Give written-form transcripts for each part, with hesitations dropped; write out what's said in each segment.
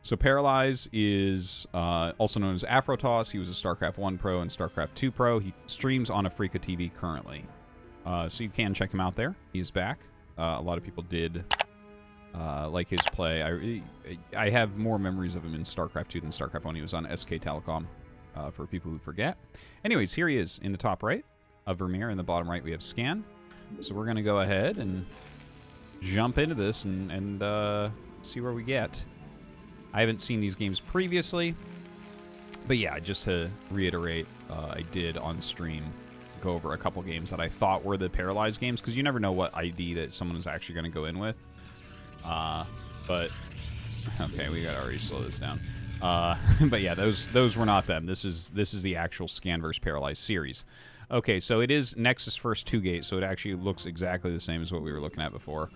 So Paralyze is also known as Afrotoss. He was a StarCraft 1 Pro and StarCraft 2 Pro. He streams on Afrika TV currently. So you can check him out there. He's back. A lot of people did like his play. I have more memories of him in StarCraft 2 than StarCraft 1. He was on SK Telecom, for people who forget. Anyways, here he is in the top right of Vermeer. In the bottom right, we have Scan. So we're going to go ahead and jump into this and see where we get. I haven't seen these games previously, but yeah, just to reiterate, I did on stream go over a couple games that I thought were the Paralyze games, because you never know what ID that someone is actually going to go in with. But okay, we got to already slow this down. But yeah, those were not them. This is the actual Scan vs. Paralyze series. Okay, so it is Nexus first 2-gate, so it actually looks exactly the same as what we were looking at before.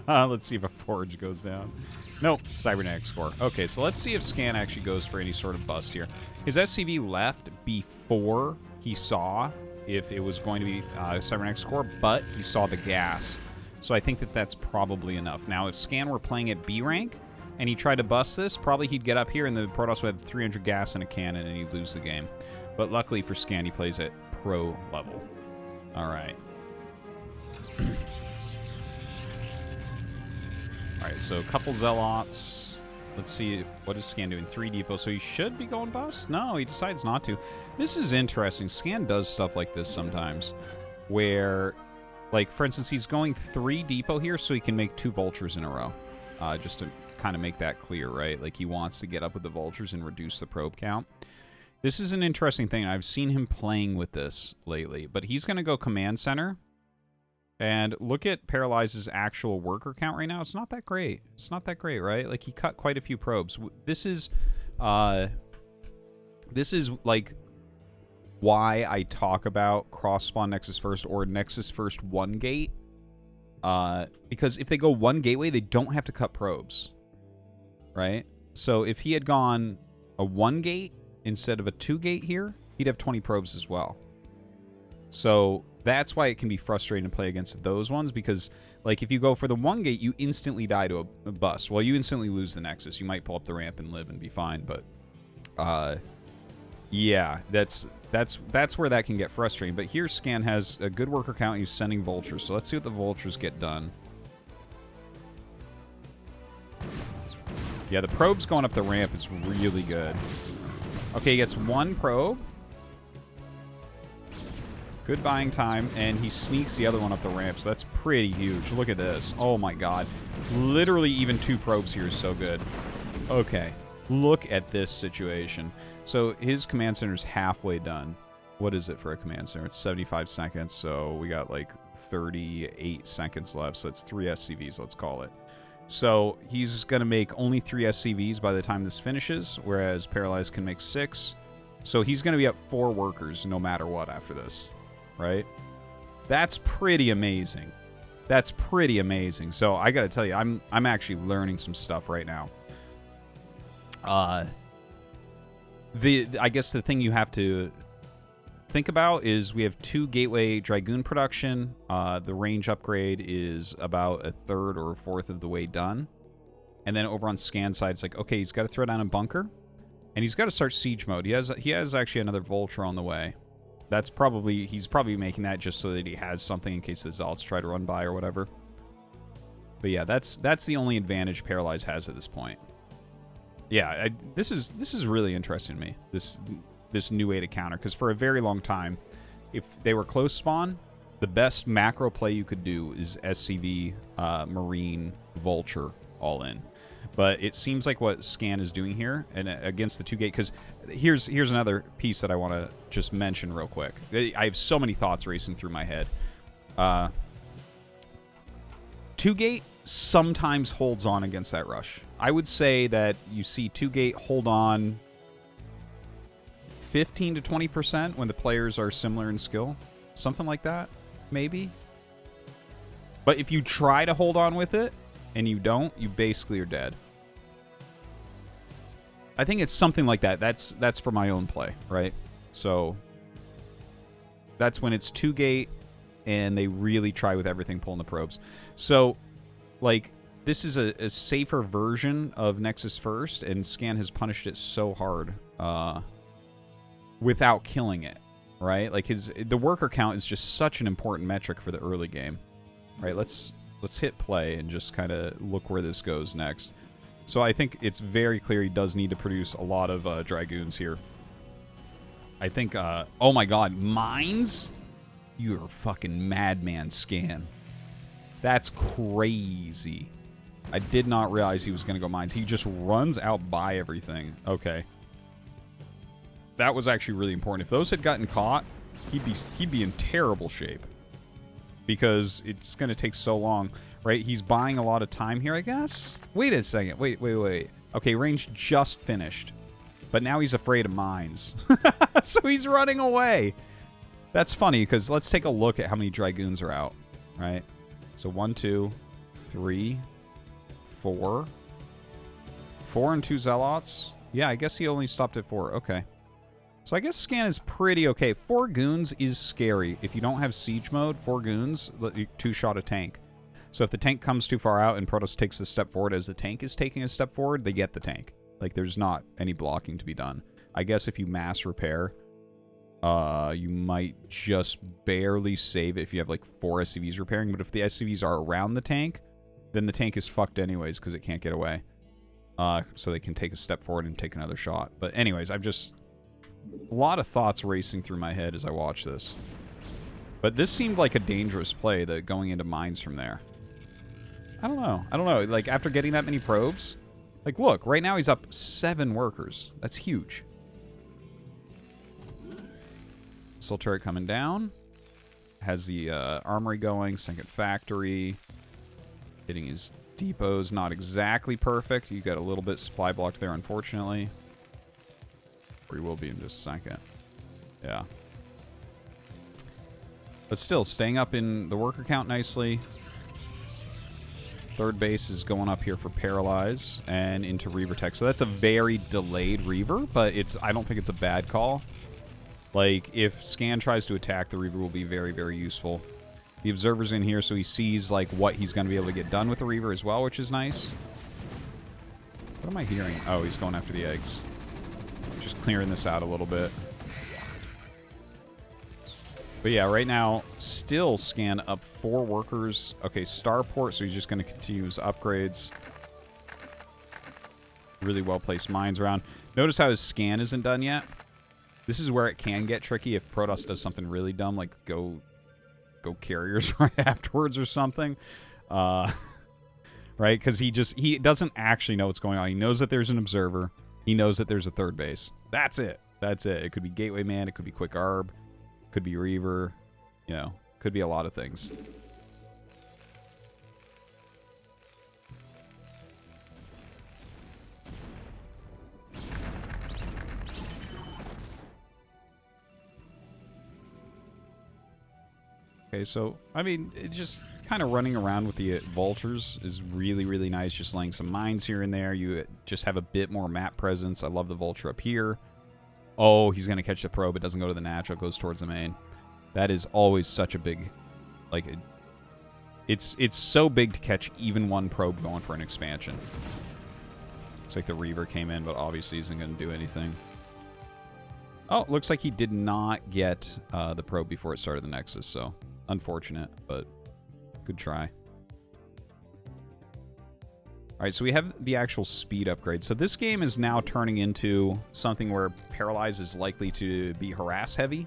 Let's see if a Forge goes down. Nope, Cybernetic score. Okay, so let's see if Scan actually goes for any sort of bust here. His SCV left before he saw if it was going to be Cybernetic score, but he saw the gas. So I think that that's probably enough. Now, if Scan were playing at B rank and he tried to bust this, probably he'd get up here and the Protoss would have 300 gas and a cannon and he'd lose the game. But luckily for Scan, he plays at pro level. All right. All right, so a couple Zealots. Let's see, what is Scan doing? 3 depot, so he should be going bust? No, he decides not to. This is interesting. Scan does stuff like this sometimes, where, like, for instance, he's going 3 depot here so he can make 2 vultures in a row. Just to kind of make that clear, right? Like, he wants to get up with the vultures and reduce the probe count. This is an interesting thing. I've seen him playing with this lately, but he's going to go command center. And look at Paralyze's actual worker count right now. It's not that great. It's not that great, right? Like, he cut quite a few probes. This is like why I talk about cross-spawn Nexus first or Nexus first 1 gate. Because if they go 1 gateway, they don't have to cut probes, right? So if he had gone a 1 gate instead of a 2 gate here, he'd have 20 probes as well. So that's why it can be frustrating to play against those ones, because, like, if you go for the 1 gate, you instantly die to a bust. Well, you instantly lose the Nexus. You might pull up the ramp and live and be fine, but yeah, that's where that can get frustrating. But here, Scan has a good worker count. He's sending vultures, so let's see what the vultures get done. Yeah, the probes going up the ramp is really good. Okay, he gets 1 probe. Good buying time, and he sneaks the other one up the ramp, so that's pretty huge. Look at this. Oh my god. Literally even 2 probes here is so good. Okay. Look at this situation. So his command center is halfway done. What is it for a command center? It's 75 seconds, so we got like 38 seconds left, so it's 3 SCVs, let's call it. So he's going to make only 3 SCVs by the time this finishes, whereas Paralyze can make 6. So he's going to be up 4 workers no matter what after this. Right? That's pretty amazing. That's pretty amazing. So I gotta tell you, I'm actually learning some stuff right now. I guess the thing you have to think about is we have 2 Gateway Dragoon production. The range upgrade is about 1/3 or 1/4 of the way done. And then over on Scan side, it's like, okay, he's got to throw down a bunker. And he's got to start siege mode. He has actually another vulture on the way. He's probably making that just so that he has something in case the Zealots try to run by or whatever. But yeah, that's the only advantage Paralyze has at this point. Yeah, this is really interesting to me, this new way to counter, because for a very long time, if they were close spawn, the best macro play you could do is SCV, Marine, Vulture, all in. But it seems like what Scan is doing here, and against the 2 gate, because here's another piece that I want to just mention real quick. I have so many thoughts racing through my head. 2 gate sometimes holds on against that rush. I would say that you see 2 gate hold on 15 to 20% when the players are similar in skill. Something like that, maybe. But if you try to hold on with it, and you don't, you basically are dead. I think it's something like that. That's for my own play, right? So that's when it's 2 gate and they really try with everything pulling the probes. So, like, this is a safer version of Nexus First, and Scan has punished it so hard without killing it, right? Like the worker count is just such an important metric for the early game, right? Let's hit play and just kind of look where this goes next. So I think it's very clear he does need to produce a lot of Dragoons here. I think, oh my god, mines? You're a fucking madman, Scan. That's crazy. I did not realize he was going to go mines. He just runs out by everything. Okay. That was actually really important. If those had gotten caught, he'd be in terrible shape. Because it's going to take so long, right? He's buying a lot of time here, I guess? Wait a second. Wait. Okay, range just finished. But now he's afraid of mines. So he's running away. That's funny, because let's take a look at how many Dragoons are out, right? So 1, 2, 3, 4. 4 and 2 Zealots. Yeah, I guess he only stopped at 4. Okay. So I guess Scan is pretty okay. 4 Goons is scary. If you don't have Siege mode, 4 Goons let you 2-shot a tank. So if the tank comes too far out and Protoss takes a step forward as the tank is taking a step forward, they get the tank. Like, there's not any blocking to be done. I guess if you mass repair, you might just barely save it if you have, like, 4 SCVs repairing. But if the SCVs are around the tank, then the tank is fucked anyways because it can't get away. So they can take a step forward and take another shot. But anyways, I've just... a lot of thoughts racing through my head as I watch this. But this seemed like a dangerous play, that going into mines from there. I don't know. Like, after getting that many probes... like, look, right now he's up 7 workers. That's huge. Missile turret coming down. Has the armory going. Second factory. Hitting his depots. Not exactly perfect. You got a little bit supply blocked there, unfortunately. Or he will be in just a second. Yeah. But still, staying up in the worker count nicely. Third base is going up here for Paralyze and into Reaver Tech. So that's a very delayed Reaver, but I don't think it's a bad call. Like, if Scan tries to attack, the Reaver will be very, very useful. The Observer's in here, so he sees, like, what he's going to be able to get done with the Reaver as well, which is nice. What am I hearing? Oh, he's going after the eggs. Just clearing this out a little bit. But yeah, right now, still Scan up 4 workers. Okay, Starport, so he's just going to continue his upgrades. Really well-placed mines around. Notice how his Scan isn't done yet. This is where it can get tricky if Protoss does something really dumb, like go carriers right afterwards or something. Right? Because he doesn't actually know what's going on. He knows that there's an Observer. He knows that there's a third base. That's it. That's it. It could be Gateway Man. It could be Quick Arb. Could be Reaver. You know, could be a lot of things. Okay, so, I mean, just kind of running around with the Vultures is really, really nice. Just laying some mines here and there. You just have a bit more map presence. I love the Vulture up here. Oh, he's going to catch the probe. It doesn't go to the natural. It goes towards the main. That is always such a big... like, it's so big to catch even one probe going for an expansion. Looks like the Reaver came in, but obviously isn't going to do anything. Oh, looks like he did not get the probe before it started the Nexus, so... unfortunate, but good try. Alright, so we have the actual speed upgrade. So this game is now turning into something where Paralyze is likely to be harass heavy.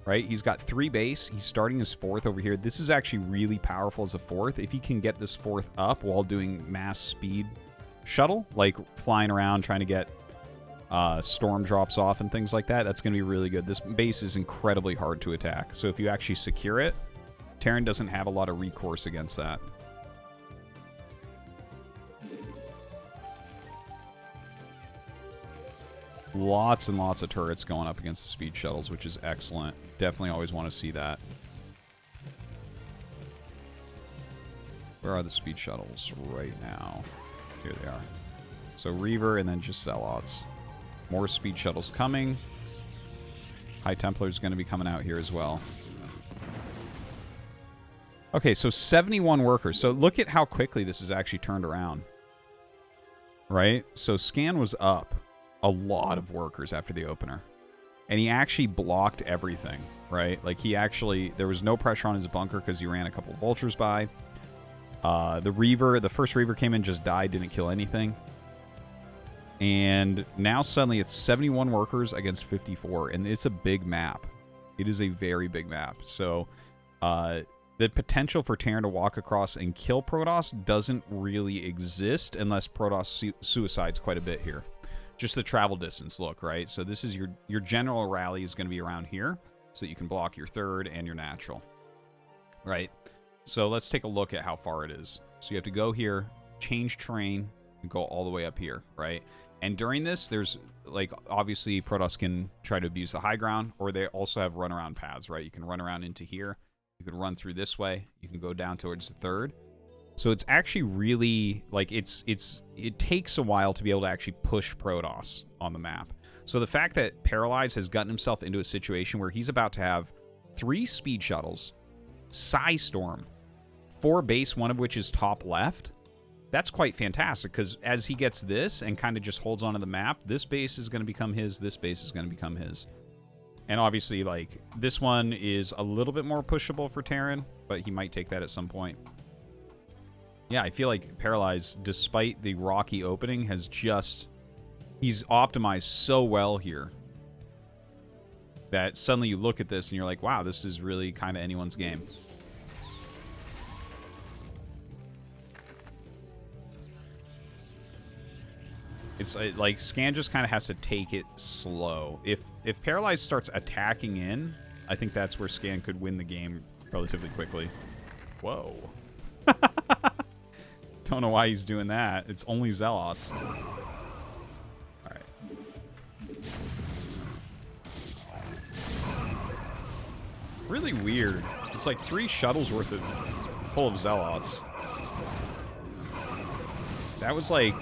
Right? He's got 3 base. He's starting his 4th over here. This is actually really powerful as a 4th. If he can get this 4th up while doing mass speed shuttle, like flying around trying to get storm drops off and things like that, that's going to be really good. This base is incredibly hard to attack. So if you actually secure it, Terran doesn't have a lot of recourse against that. Lots and lots of turrets going up against the speed shuttles, which is excellent. Definitely always want to see that. Where are the speed shuttles right now? Here they are. So Reaver and then just Zealots. More speed shuttles coming. High Templar's going to be coming out here as well. Okay, so 71 workers. So look at how quickly this is actually turned around. Right? So Scan was up a lot of workers after the opener. And he actually blocked everything, right? Like, he actually... There was no pressure on his bunker because he ran a couple of vultures by. The first Reaver came in, just died, didn't kill anything. And now suddenly it's 71 workers against 54. And it's a big map. It is a very big map. So, the potential for Terran to walk across and kill Protoss doesn't really exist unless Protoss suicides quite a bit here. Just the travel distance look, right? So this is your general rally is going to be around here so that you can block your third and your natural, right? So let's take a look at how far it is. So you have to go here, change terrain, and go all the way up here, right? And during this, there's, like, obviously Protoss can try to abuse the high ground, or they also have runaround paths, right? You can run around into here. You could run through this way. You can go down towards the third. So it's actually really, like, it takes a while to be able to actually push Protoss on the map. So the fact that Paralyze has gotten himself into a situation where he's about to have 3 speed shuttles, Psystorm, 4 base, one of which is top left, that's quite fantastic, because as he gets this and kind of just holds onto the map, this base is going to become his, this base is going to become his. And obviously, like, this one is a little bit more pushable for Terran, but he might take that at some point. Yeah, I feel like Paralyze, despite the rocky opening, has just... He's optimized so well here that suddenly you look at this and you're like, wow, this is really kind of anyone's game. It's like Scan just kind of has to take it slow. If Paralyze starts attacking in, I think that's where Scan could win the game relatively quickly. Whoa. Don't know why he's doing that. It's only Zealots. Alright. Really weird. It's like 3 shuttles worth of full of Zealots. That was like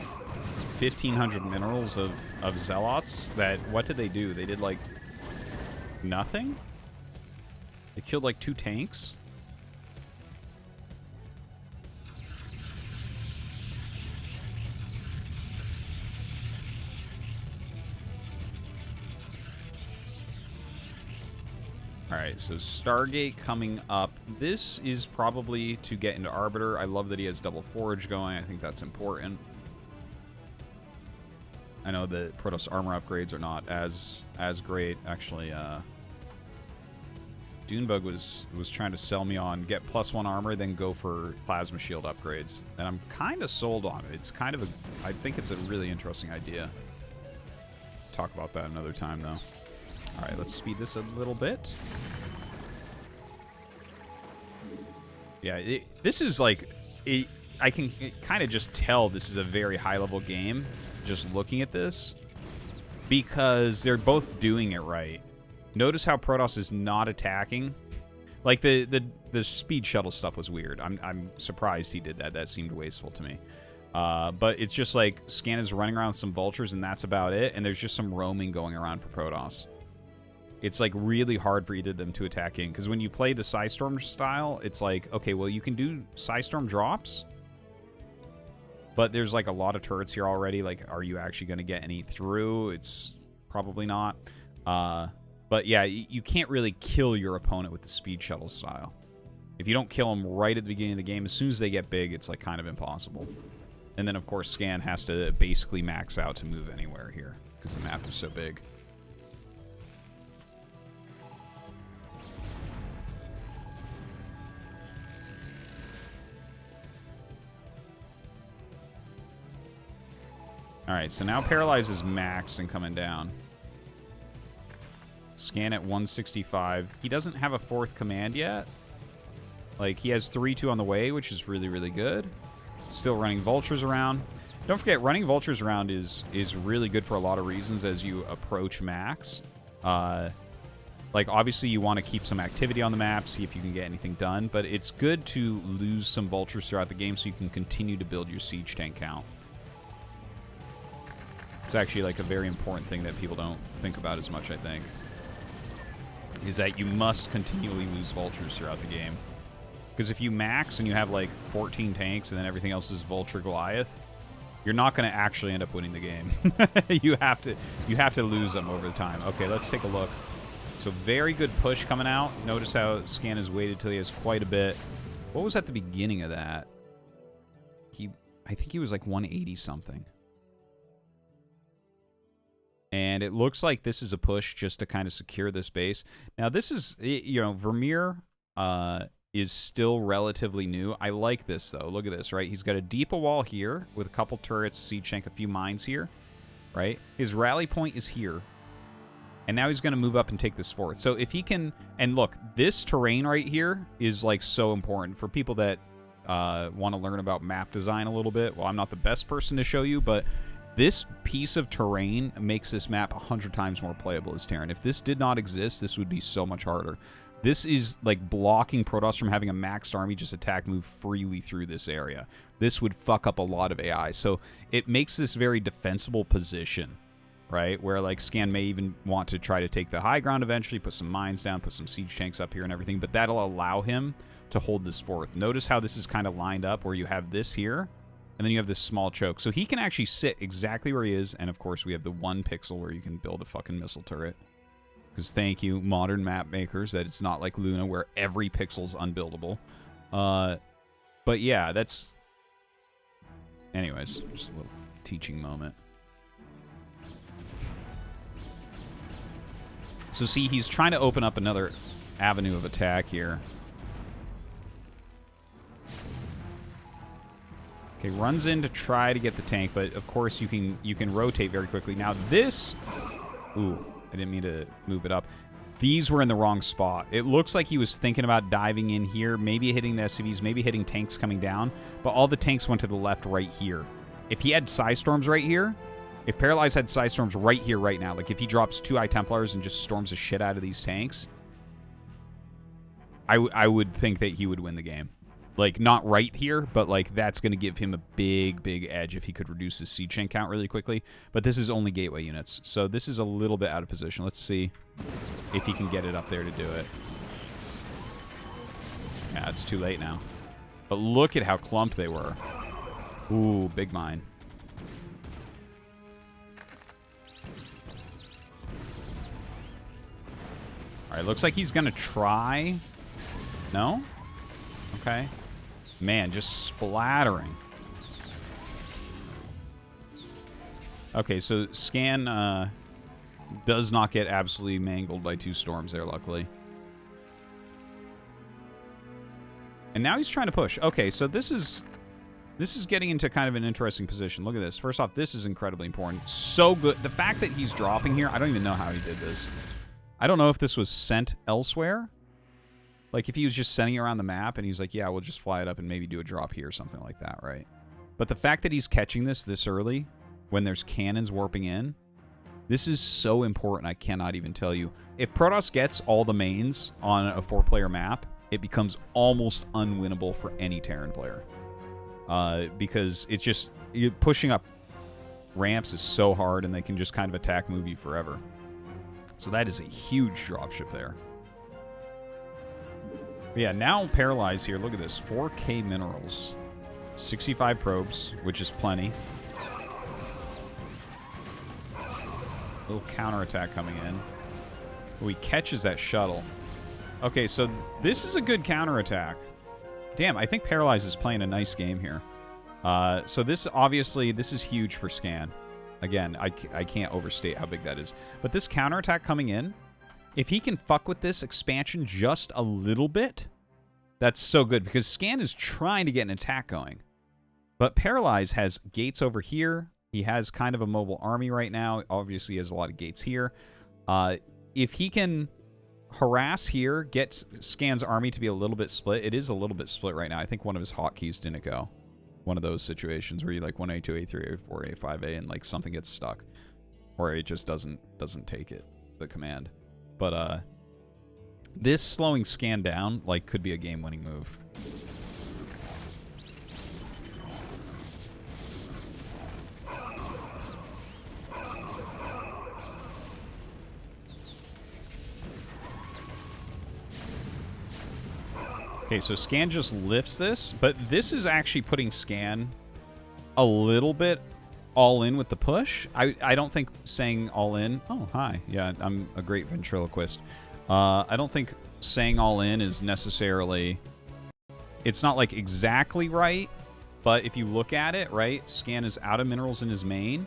1,500 minerals of Zealots that... What did they do? They did, like, nothing? They killed, like, 2 tanks? Alright, so Stargate coming up. This is probably to get into Arbiter. I love that he has double forge going. I think that's important. I know the Protoss armor upgrades are not as great. Actually, Dunebug was trying to sell me on get +1 armor, then go for plasma shield upgrades. And I'm kind of sold on it. It's kind of I think it's a really interesting idea. Talk about that another time, though. Alright, let's speed this a little bit. Yeah, this is like... I can kind of just tell this is a very high-level game, just looking at this, because they're both doing it right. Notice how Protoss is not attacking. Like, the speed shuttle stuff was weird. I'm surprised he did that. That seemed wasteful to me. But it's just like Scan is running around with some vultures, and that's about it, and there's just some roaming going around for Protoss. It's, like, really hard for either of them to attack in. Because when you play the Psystorm style, it's like, okay, well, you can do Psystorm drops. But there's, like, a lot of turrets here already. Like, are you actually going to get any through? It's probably not. But, yeah, you can't really kill your opponent with the speed shuttle style. If you don't kill them right at the beginning of the game, as soon as they get big, it's, like, kind of impossible. And then, of course, Scan has to basically max out to move anywhere here. Because the map is so big. Alright, so now Paralyze is maxed and coming down. Scan at 165. He doesn't have a 4th command yet. Like, he has 3-2 on the way, which is really, really good. Still running vultures around. Don't forget, running vultures around is really good for a lot of reasons as you approach max. Like, obviously, you want to keep some activity on the map, see if you can get anything done. But it's good to lose some vultures throughout the game so you can continue to build your siege tank count. It's actually, like, a very important thing that people don't think about as much, I think. Is that you must continually lose vultures throughout the game. Because if you max and you have like 14 tanks and then everything else is Vulture Goliath, you're not going to actually end up winning the game. you have to lose them over the time. Okay, let's take a look. So very good push coming out. Notice how Scan has waited till he has quite a bit. What was at the beginning of that? I think he was like 180 something. And it looks like this is a push just to kind of secure this base. Now this is, you know, Vermeer is still relatively new. I like this though. Look at this, right? He's got a deep wall here with a couple turrets, siege tank, a few mines here, right? His rally point is here. And now he's going to move up and take this fourth. So if he can, and look, this terrain right here is like so important for people that want to learn about map design a little bit. Well, I'm not the best person to show you, but this piece of terrain makes this map 100 times more playable as Terran. If this did not exist, this would be so much harder. This is like blocking Protoss from having a maxed army just attack move freely through this area. This would fuck up a lot of AI. So it makes this very defensible position, right? Where like Scan may even want to try to take the high ground eventually, put some mines down, put some siege tanks up here and everything, but that'll allow him to hold this fourth. Notice how this is kind of lined up where you have this here, and then you have this small choke. So he can actually sit exactly where he is, and of course we have the 1 pixel where you can build a fucking missile turret. Because thank you, modern map makers, that it's not like Luna where every pixel's unbuildable. But yeah, that's... Anyways, just a little teaching moment. So see, he's trying to open up another avenue of attack here. Okay, runs in to try to get the tank, but of course you can rotate very quickly. Now this... Ooh, I didn't mean to move it up. These were in the wrong spot. It looks like he was thinking about diving in here, maybe hitting the SCVs, maybe hitting tanks coming down, but all the tanks went to the left right here. If he had Psystorms right here, if Paralyze had Psystorms right here right now, like if he drops 2 Eye Templars and just storms the shit out of these tanks, I would think that he would win the game. Like, not right here, but, like, that's going to give him a big, big edge if he could reduce his siege chain count really quickly. But this is only gateway units, so this is a little bit out of position. Let's see if he can get it up there to do it. Yeah, it's too late now. But look at how clumped they were. Ooh, big mine. All right, looks like he's going to try. No? Okay. Man, just splattering. Okay, so Scan does not get absolutely mangled by 2 storms there, luckily. And now he's trying to push. Okay, so this is getting into kind of an interesting position. Look at this. First off, this is incredibly important. So good. The fact that he's dropping here, I don't even know how he did this. I don't know if this was sent elsewhere. Like, if he was just sending it around the map and he's like, yeah, we'll just fly it up and maybe do a drop here or something like that, right? But the fact that he's catching this early when there's cannons warping in, this is so important, I cannot even tell you. If Protoss gets all the mains on a 4-player map, it becomes almost unwinnable for any Terran player. Because it's just... pushing up ramps is so hard and they can just kind of attack move you forever. So that is a huge dropship there. But yeah, now Paralyze here. Look at this. 4K minerals. 65 probes, which is plenty. Little counterattack coming in. Oh, he catches that shuttle. Okay, so this is a good counterattack. Damn, I think Paralyze is playing a nice game here. So this, obviously, this is huge for Scan. Again, I can't overstate how big that is. But this counterattack coming in, if he can fuck with this expansion just a little bit, that's so good. Because Scan is trying to get an attack going. But Paralyze has gates over here. He has kind of a mobile army right now. Obviously, he has a lot of gates here. If he can harass here, get Scan's army to be a little bit split. It is a little bit split right now. I think one of his hotkeys didn't go. One of those situations where you like 1A, 2A, 3A, 4A, 5A, and like something gets stuck. Or it just doesn't take it, the command. But this slowing Scan down like could be a game-winning move. Okay, so Scan just lifts this, but this is actually putting Scan a little bit all in with the push. I don't think saying all in... Oh, hi. Yeah, I'm a great ventriloquist. I don't think saying all in is necessarily... It's not, like, exactly right, but if you look at it, right, Scan is out of minerals in his main,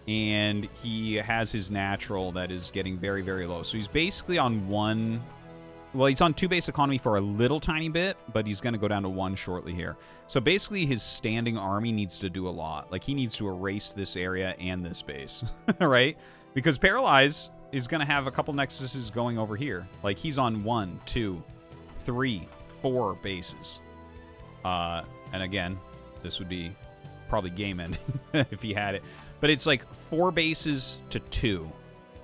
and he has his natural that is getting very, very low. So he's basically on one... Well, he's on 2 base economy for a little tiny bit, but he's going to go down to 1 shortly here. So basically, his standing army needs to do a lot. Like, he needs to erase this area and this base, right? Because Paralyze is going to have a couple nexuses going over here. Like, he's on 1, 2, 3, 4 bases. And again, this would be probably game ending if he had it. But it's like 4 bases to 2.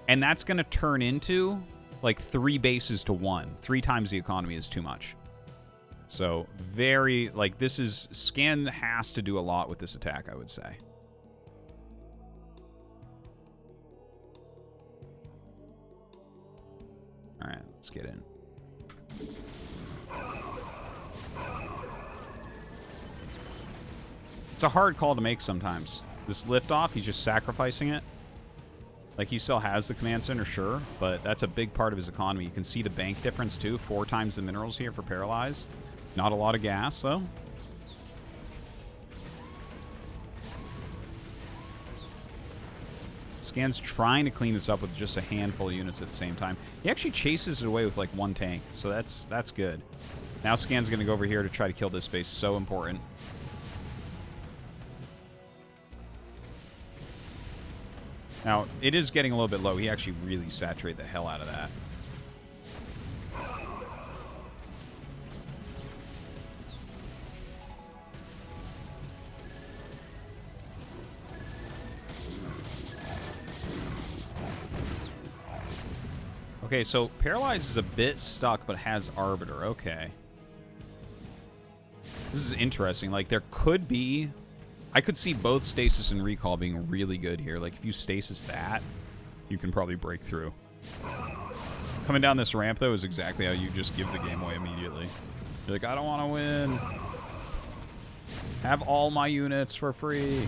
And that's going to turn into... like 3 bases to 1. 3 times the economy is too much. So very, like, this is... Scan has to do a lot with this attack, I would say. Alright, let's get in. It's a hard call to make sometimes. This liftoff, he's just sacrificing it. Like, he still has the command center, sure, but that's a big part of his economy. You can see the bank difference, too. 4 times the minerals here for Paralyze. Not a lot of gas, though. Scan's trying to clean this up with just a handful of units at the same time. He actually chases it away with, like, 1 tank, so that's good. Now Scan's going to go over here to try to kill this base. So important. Now, it is getting a little bit low. He actually really saturated the hell out of that. Okay, so Paralyze is a bit stuck, but has Arbiter. Okay. This is interesting. Like, there could be... I could see both Stasis and Recall being really good here. Like, if you Stasis that, you can probably break through. Coming down this ramp, though, is exactly how you just give the game away immediately. You're like, I don't want to win. Have all my units for free.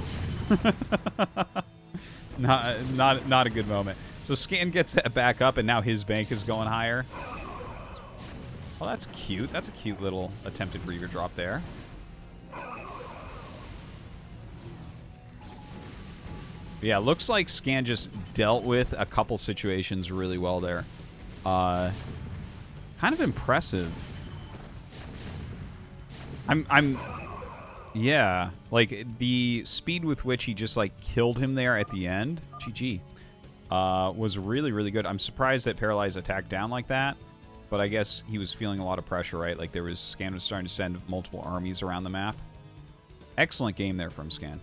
Not a good moment. So Scan gets that back up, and now his bank is going higher. Well, that's cute. That's a cute little attempted Reaver drop there. Yeah, looks like Scan just dealt with a couple situations really well there. Kind of impressive. Yeah, like the speed with which he just like killed him there at the end, GG, was really, really good. I'm surprised that Paralyze attacked down like that, but I guess he was feeling a lot of pressure, right? Like Scan was starting to send multiple armies around the map. Excellent game there from Scan.